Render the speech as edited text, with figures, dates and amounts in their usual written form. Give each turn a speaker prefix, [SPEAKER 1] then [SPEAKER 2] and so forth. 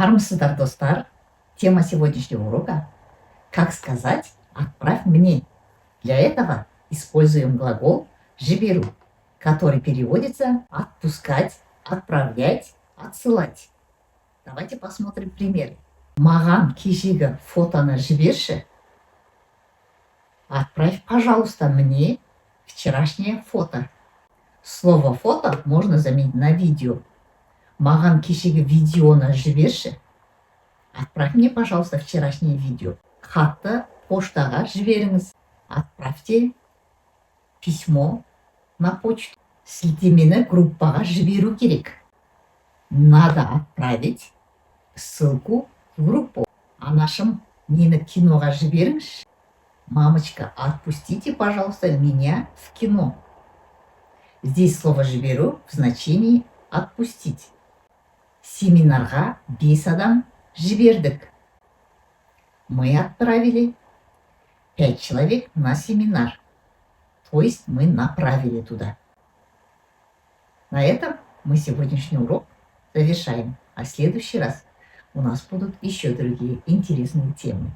[SPEAKER 1] Армысыздар, достар. Тема сегодняшнего урока — как сказать «отправь мне». Для этого используем глагол «жіберу», который переводится «отпускать», «отправлять», «отсылать». Давайте посмотрим примеры. Маған кешегі фотоны жіберші. Отправь, пожалуйста, мне вчерашнее фото. Слово «фото» можно заменить на «видео». Маған кешегі видеоны жіберші. Отправь мне, пожалуйста, вчерашнее видео. Хатты поштаға жіберіңіз. Отправьте письмо на почту. Сілтемені группаға жіберу керек. Надо отправить ссылку в группу. Анашым, мені киноға жіберіңізші. Мамочка, отпустите, пожалуйста, меня в кино. Здесь слово «жіберу» в значении «отпустить». Семинарға 5 адам жібердік. Мы отправили 5 человек на семинар. То есть мы направили туда. На этом мы сегодняшний урок завершаем. А в следующий раз у нас будут еще другие интересные темы.